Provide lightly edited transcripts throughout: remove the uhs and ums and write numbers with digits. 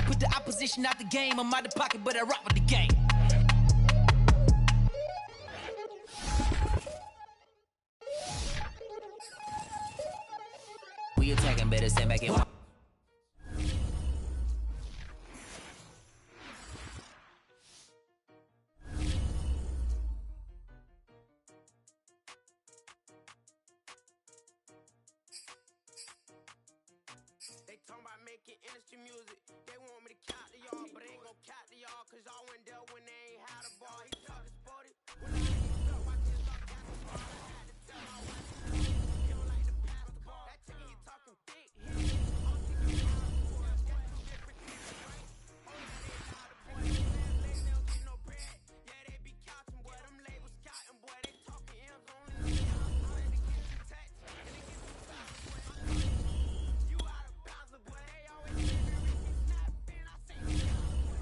put the opposition out the game. I'm out the pocket, but I rock with the game. We attacking, better stand back and They talking about making industry music. They want me to count to y'all, but they ain't gon' count to y'all, cause y'all went there when they ain't had a ball. He talking sporty. When I ain't up, watch his luck got the ball. I had to tell my wife, he don't like to pass the ball. That chicken, he talking thick. I'm chicken, got two different teams, right? Oh, yeah, they loud, the boy. Them fans lazy, they don't get no bread. Yeah, they be couching, boy. Them labels scouting, boy. They talking M's only. I had to get too taxed, and they get too fast, boy. I'm talking. You out of bounds, boy. They always say me Ricky snapping. I say me out, boy.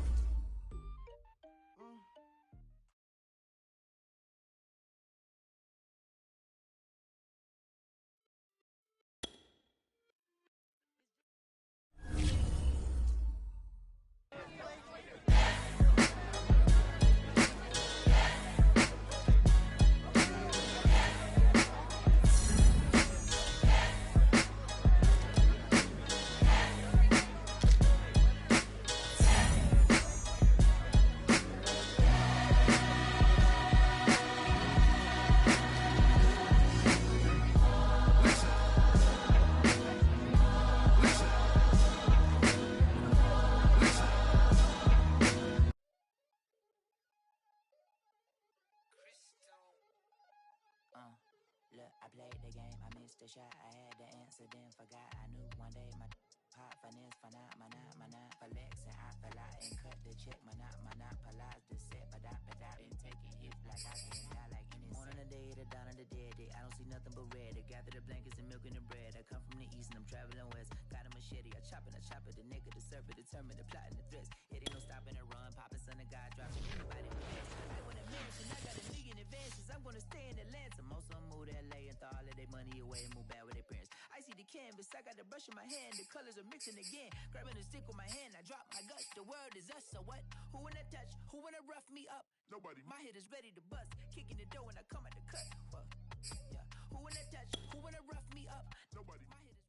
Look, I played the game, I missed the shot. I had the answer, then forgot. I knew one day my pop finesse, finite, flexing. I fell out and cut the check, monopolize the set, but I been taking hits like I can die like any morning of the day, the dawn of the dead day. I don't see nothing but red. I gather the blankets and milk and the bread. I come from the east and I'm traveling west. Got a machete, I chop it, the nigga, the serpent, determined, the plot and the threats. It ain't no stopping and run, popping son of God, dropping anybody with this. I want a mansion, I got a million advances. I'm gonna stay in Atlanta. Most of them move to LA and throw all of their money away and move back with their parents. I see the canvas, I got the brush in my hand, the colors are mixing again. Grabbing a stick with my hand, I drop my guts. The world is us, so what? Who wanna touch? Who wanna rough me up? Nobody. My head is ready to bust, kicking the door when I come at the cut. Well, yeah. Who wanna touch? Who wanna rough me up? Nobody. My head is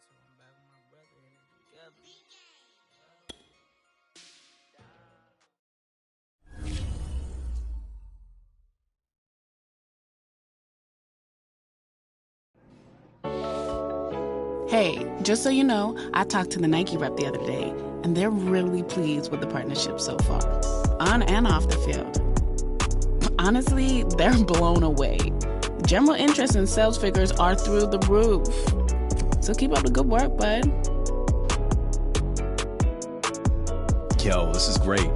So I'm back with my brother and it's together. Hey, just so you know, I talked to the Nike rep the other day, and they're really pleased with the partnership so far, on and off the field. Honestly, they're blown away. General interest and sales figures are through the roof. So keep up the good work, bud. Yo, this is great.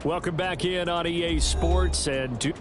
Welcome back in on EA Sports. And do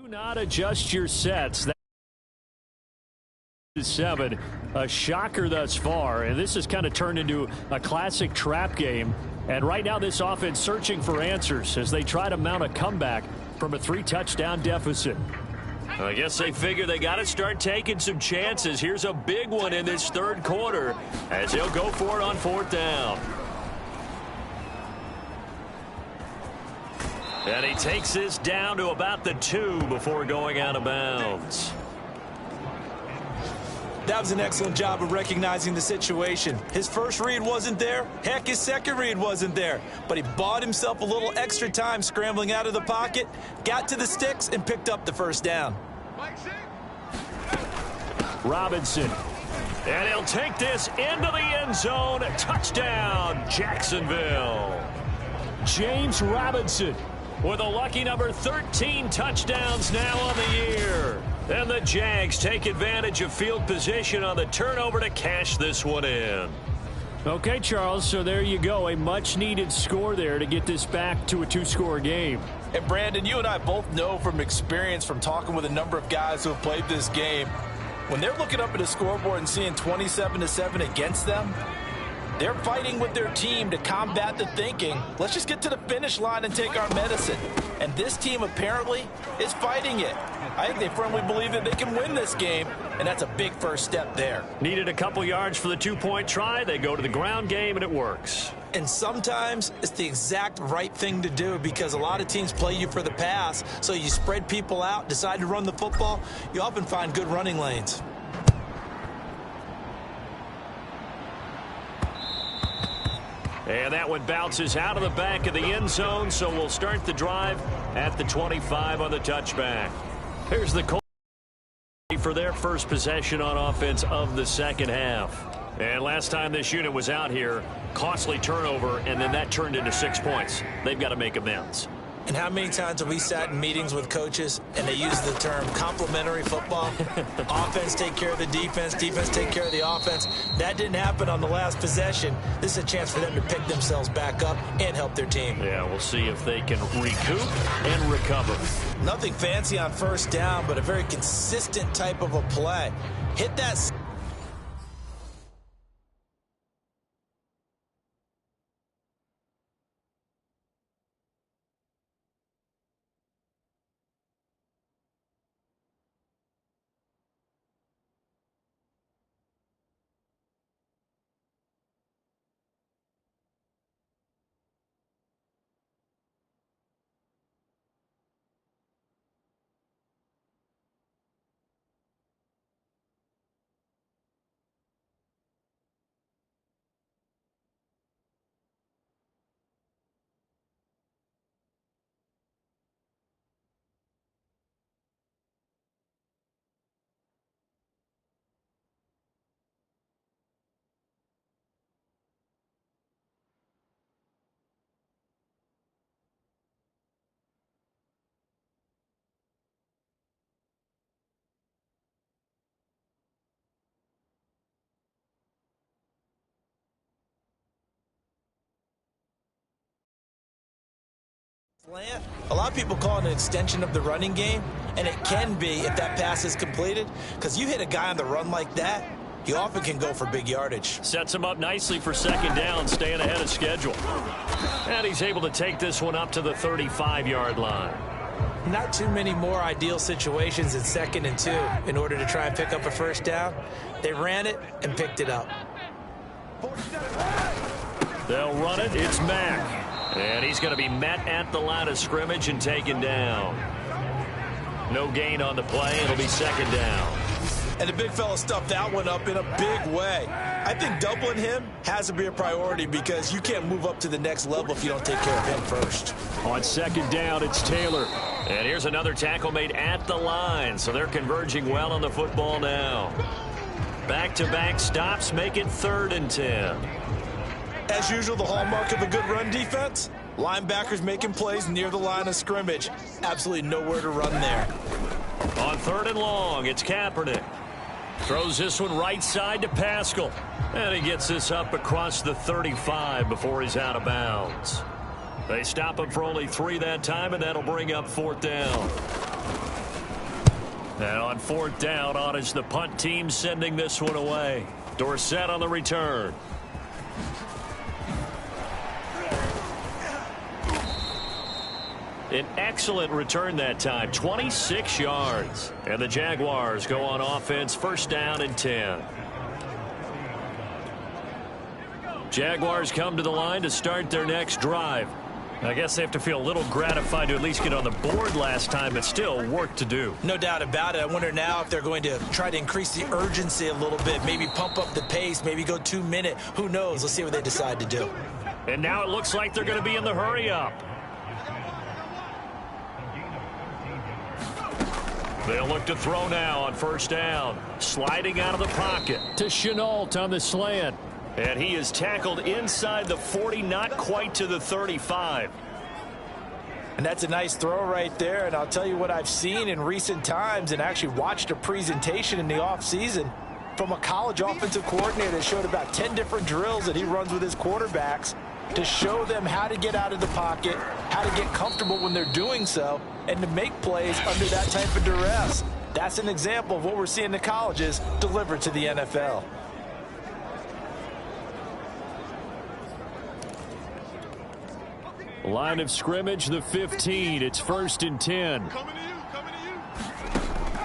not adjust your sets. That is 7. A shocker thus far. And this has kind of turned into a classic trap game. And right now this offense searching for answers as they try to mount a comeback from a 3-touchdown deficit. I guess they figure they got to start taking some chances. Here's a big one in this third quarter as they'll go for it on 4th down. And he takes this down to about the 2 before going out of bounds. That was an excellent job of recognizing the situation. His first read wasn't there. Heck, his second read wasn't there. But he bought himself a little extra time scrambling out of the pocket, got to the sticks, and picked up the first down. Robinson. And he'll take this into the end zone. Touchdown, Jacksonville. James Robinson with a lucky number 13 touchdowns now on the year. And the Jags take advantage of field position on the turnover to cash this one in. Okay, Charles, so there you go. A much-needed score there to get this back to a 2-score game. And, Brandon, you and I both know from experience from talking with a number of guys who have played this game, when they're looking up at the scoreboard and seeing 27-7 against them, they're fighting with their team to combat the thinking, let's just get to the finish line and take our medicine. And this team apparently is fighting it. I think they firmly believe that they can win this game, and that's a big first step there. Needed a couple yards for the 2-point try. They go to the ground game, and it works. And sometimes it's the exact right thing to do because a lot of teams play you for the pass, so you spread people out, decide to run the football, you often find good running lanes. And that one bounces out of the back of the end zone, so we'll start the drive at the 25 on the touchback. Here's the Colts for their first possession on offense of the second half. And last time this unit was out here, costly turnover, and then that turned into 6 points. They've got to make amends. And how many times have we sat in meetings with coaches and they use the term complementary football? Offense take care of the defense, defense take care of the offense. That didn't happen on the last possession. This is a chance for them to pick themselves back up and help their team. Yeah, we'll see if they can recoup and recover. Nothing fancy on first down, but a very consistent type of a play. Hit that. A lot of people call it an extension of the running game, and it can be if that pass is completed, because you hit a guy on the run like that, he often can go for big yardage. Sets him up nicely for second down, staying ahead of schedule. And he's able to take this one up to the 35-yard line. Not too many more ideal situations in 2nd and 2 in order to try and pick up a first down. They ran it and picked it up. They'll run it. It's Mack. And he's going to be met at the line of scrimmage and taken down. No gain on the play. It'll be second down. And the big fella stuffed that one up in a big way. I think doubling him has to be a priority because you can't move up to the next level if you don't take care of him first. On second down, it's Taylor. And here's another tackle made at the line. So they're converging well on the football now. Back-to-back stops make it 3rd and 10. As usual, the hallmark of a good run defense, linebackers making plays near the line of scrimmage. Absolutely nowhere to run there. On 3rd and long, it's Kaepernick. Throws this one right side to Pascal. And he gets this up across the 35 before he's out of bounds. They stop him for only 3 that time, and that'll bring up 4th down. And on 4th down, on is the punt team sending this one away. Dorsett on the return. An excellent return that time, 26 yards. And the Jaguars go on offense, 1st down and 10. Jaguars come to the line to start their next drive. I guess they have to feel a little gratified to at least get on the board last time, but still work to do. No doubt about it. I wonder now if they're going to try to increase the urgency a little bit, maybe pump up the pace, maybe go 2-minute. Who knows? Let's see what they decide to do. And now it looks like they're going to be in the hurry-up. They'll look to throw now on 1st down. Sliding out of the pocket to Chenault on the slant. And he is tackled inside the 40, not quite to the 35. And that's a nice throw right there. And I'll tell you what I've seen in recent times and actually watched a presentation in the offseason from a college offensive coordinator that showed about 10 different drills that he runs with his quarterbacks to show them how to get out of the pocket, how to get comfortable when they're doing so, and to make plays under that type of duress. That's an example of what we're seeing in the colleges delivered to the NFL. Line of scrimmage, the 15. It's 1st and 10.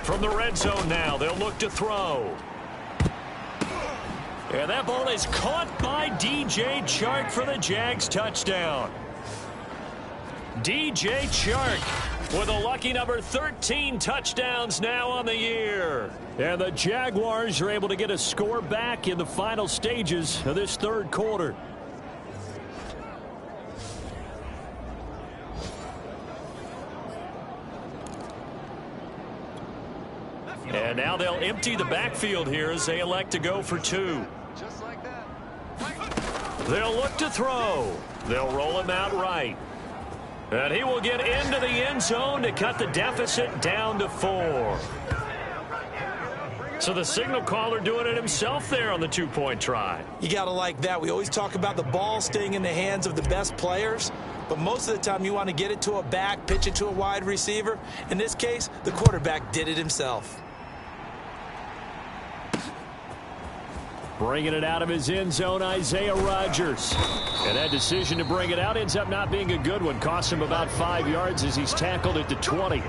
From the red zone now, they'll look to throw. And that ball is caught by DJ Chark for the Jags touchdown. DJ Chark with a lucky number 13 touchdowns now on the year. And the Jaguars are able to get a score back in the final stages of this 3rd quarter. And now they'll empty the backfield here as they elect to go for 2. They'll look to throw. They'll roll him out right. And he will get into the end zone to cut the deficit down to 4. So the signal caller doing it himself there on the 2-point try. You got to like that. We always talk about the ball staying in the hands of the best players, but most of the time you want to get it to a back, pitch it to a wide receiver. In this case, the quarterback did it himself. Bringing it out of his end zone, Isaiah Rodgers. And that decision to bring it out ends up not being a good one. Costs him about 5 yards as he's tackled at the 20.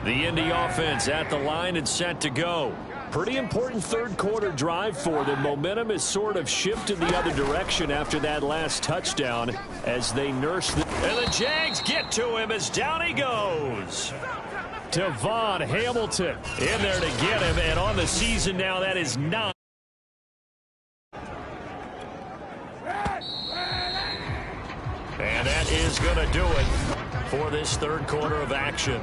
The Indy offense at the line and set to go. Pretty important 3rd quarter drive for them. Momentum has sort of shifted the other direction after that last touchdown as they nurse the... And the Jags get to him as down he goes. Devon Hamilton in there to get him, and on the season now, that is 9. And that is going to do it for this 3rd quarter of action.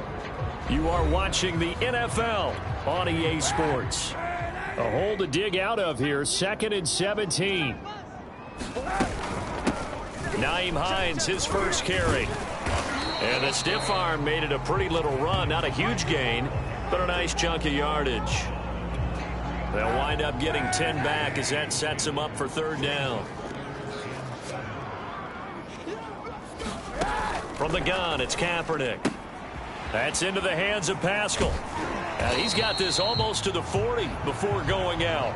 You are watching the NFL on EA Sports. A hole to dig out of here, 2nd and 17. Nyheim Hines, his first carry. And the stiff arm made it a pretty little run. Not a huge gain, but a nice chunk of yardage. They'll wind up getting 10 back as that sets them up for 3rd down. From the gun, it's Kaepernick. That's into the hands of Pascal. And he's got this almost to the 40 before going out.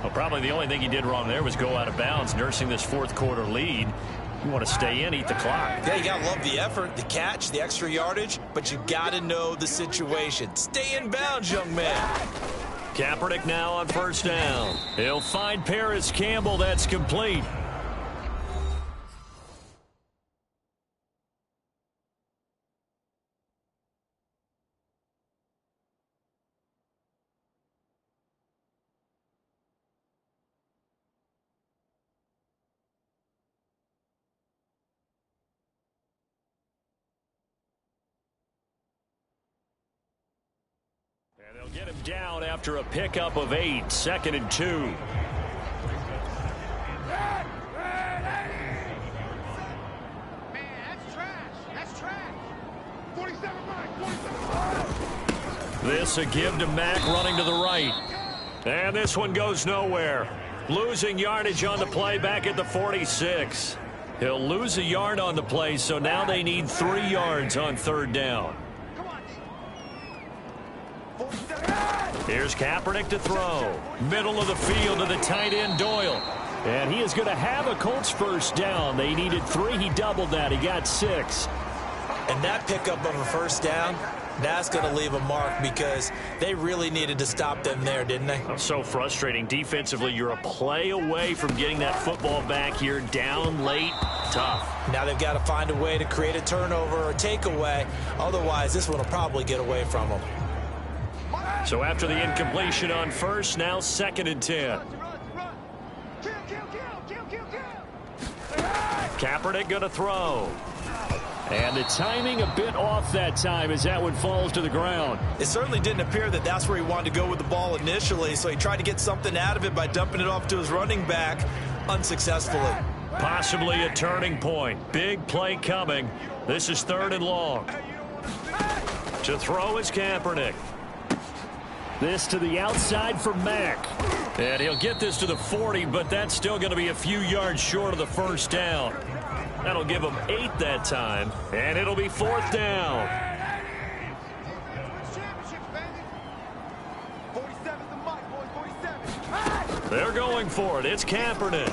Well, probably the only thing he did wrong there was go out of bounds, nursing this fourth quarter lead. You want to stay in, eat the clock. Yeah, you got to love the effort, the catch, the extra yardage, but you got to know the situation. Stay in bounds, young man. Kaepernick now on first down. He'll find Paris Campbell. That's complete. And they'll get him down after a pickup of 8, 2nd and 2. Man, that's trash. That's trash. 47 Mike, 47 Mike. This a give to Mack running to the right. And this one goes nowhere. Losing yardage on the play back at the 46. He'll lose a yard on the play, so now they need 3 yards on third down. Here's Kaepernick to throw. Middle of the field to the tight end, Doyle. And he is going to have a Colts first down. They needed 3. He doubled that. He got 6. And that pickup of a first down, that's going to leave a mark because they really needed to stop them there, didn't they? So frustrating. Defensively, you're a play away from getting that football back here. Down late, tough. Now they've got to find a way to create a turnover or a takeaway. Otherwise, this one will probably get away from them. So after the incompletion on first, now 2nd and 10. Kaepernick going to throw. And the timing a bit off that time as that one falls to the ground. It certainly didn't appear that that's where he wanted to go with the ball initially, so he tried to get something out of it by dumping it off to his running back unsuccessfully. Possibly a turning point. Big play coming. This is 3rd and long. To throw is Kaepernick. This to the outside for Mack. And he'll get this to the 40, but that's still going to be a few yards short of the first down. That'll give him 8 that time, and it'll be 4th down. They're going for it. It's Kaepernick.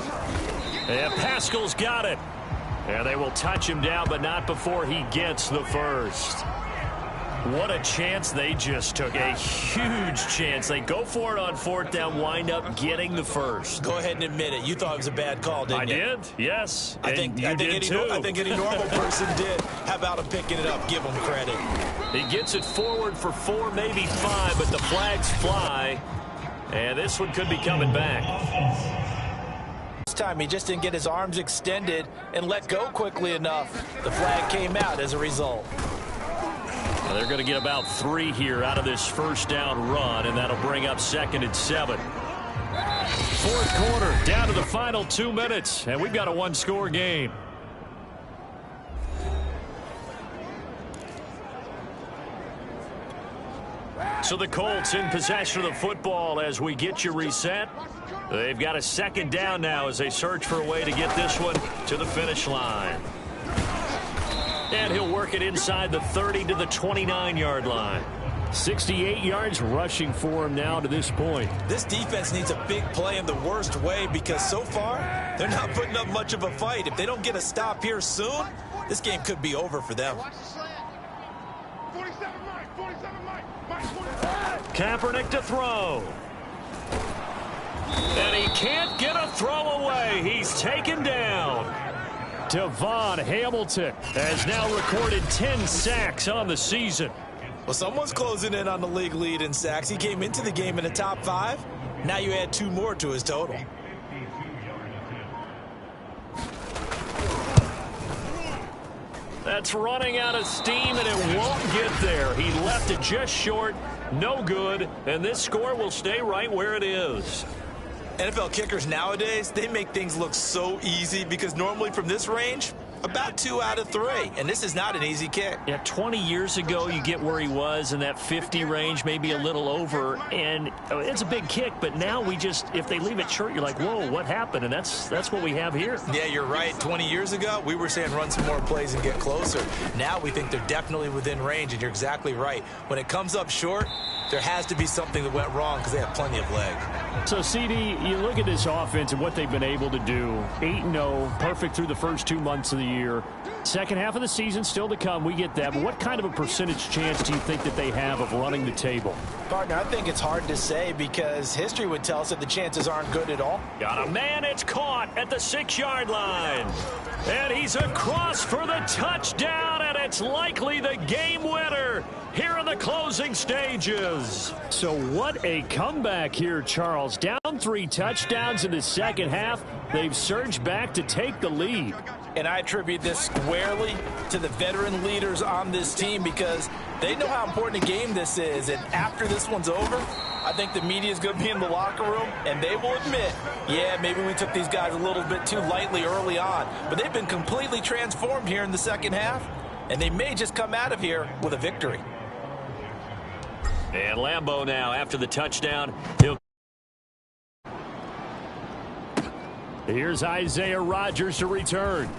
And Pascal's got it. And they will touch him down, but not before he gets the first. What a chance they just took. A huge chance. They go for it on 4th down, wind up getting the first. Go ahead and admit it. You thought it was a bad call, didn't you? I did, yes. I think any normal person did. How about him picking it up? Give him credit. He gets it forward for 4, maybe 5, but the flags fly. And this one could be coming back. This time he just didn't get his arms extended and let go quickly enough. The flag came out as a result. Well, they're going to get about 3 here out of this first down run, and that'll bring up 2nd and 7. 4th quarter, down to the final 2 minutes, and we've got a 1-score game. So the Colts in possession of the football as we get you reset. They've got a 2nd down now as they search for a way to get this one to the finish line. And he'll work it inside the 30 to the 29-yard line. 68 yards rushing for him now to this point. This defense needs a big play in the worst way because so far they're not putting up much of a fight. If they don't get a stop here soon, this game could be over for them. Kaepernick to throw. And he can't get a throw away. He's taken down. Devon Hamilton has now recorded 10 sacks on the season. Well, someone's closing in on the league lead in sacks. He came into the game in the top 5. Now you add 2 more to his total. That's running out of steam, and it won't get there. He left it just short, no good, and this score will stay right where it is. NFL kickers nowadays, they make things look so easy because normally from this range, About 2 out of 3, and this is not an easy kick. Yeah, 20 years ago, you get where he was in that 50 range, maybe a little over, and it's a big kick, but now if they leave it short, you're like, whoa, what happened? And that's what we have here. Yeah, you're right. 20 years ago, we were saying run some more plays and get closer. Now we think they're definitely within range, and you're exactly right. When it comes up short, there has to be something that went wrong because they have plenty of leg. So, CD, you look at this offense and what they've been able to do. 8-0, perfect through the first 2 months of the year. Second half of the season still to come. We get that. But what kind of a percentage chance do you think that they have of running the table? Partner, I think it's hard to say because history would tell us that the chances aren't good at all. Got a man. It's caught at the 6-yard line. And he's across for the touchdown, and it's likely the game winner here in the closing stages. So what a comeback here, Charles. Down 3 touchdowns in the second half. They've surged back to take the lead. And I attribute this squarely to the veteran leaders on this team because they know how important a game this is. And after this one's over, I think the media is going to be in the locker room, and they will admit, yeah, maybe we took these guys a little bit too lightly early on. But they've been completely transformed here in the second half, and they may just come out of here with a victory. And Lambeau now, after the touchdown, here's Isaiah Rodgers to return.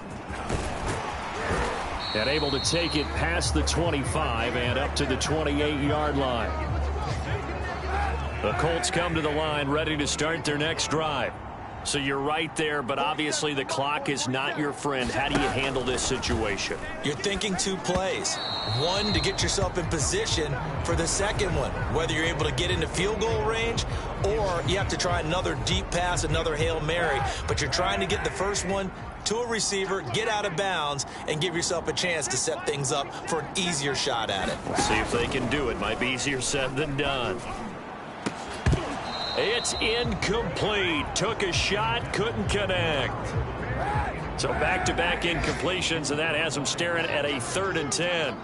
And able to take it past the 25 and up to the 28-yard line. The Colts come to the line ready to start their next drive. So you're right there, but obviously the clock is not your friend. How do you handle this situation? You're thinking 2 plays. One, to get yourself in position for the second one, whether you're able to get into field goal range or you have to try another deep pass, another Hail Mary. But you're trying to get the first one to a receiver, get out of bounds, and give yourself a chance to set things up for an easier shot at it. We'll see if they can do it. Might be easier said than done. It's incomplete. Took a shot, couldn't connect. So back-to-back incompletions, and that has them staring at a 3rd and 10.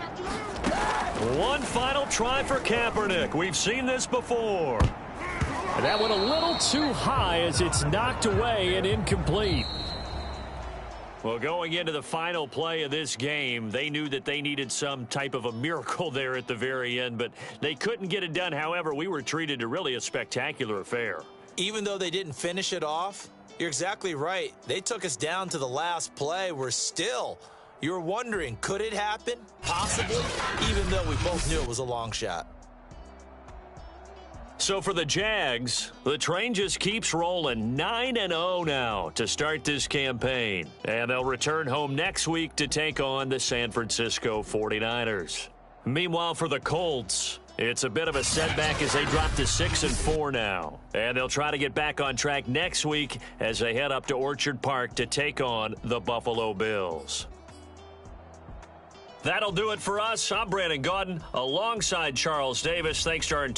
One final try for Kaepernick. We've seen this before. And that went a little too high as it's knocked away and incomplete. Well, going into the final play of this game, they knew that they needed some type of a miracle there at the very end, but they couldn't get it done. However, we were treated to really a spectacular affair. Even though they didn't finish it off, you're exactly right. They took us down to the last play. You're wondering, could it happen? Possibly, even though we both knew it was a long shot. So for the Jags, the train just keeps rolling. 9-0 now to start this campaign. And they'll return home next week to take on the San Francisco 49ers. Meanwhile, for the Colts, it's a bit of a setback as they drop to 6-4 now. And they'll try to get back on track next week as they head up to Orchard Park to take on the Buffalo Bills. That'll do it for us. I'm Brandon Gaudin alongside Charles Davis. Thanks to our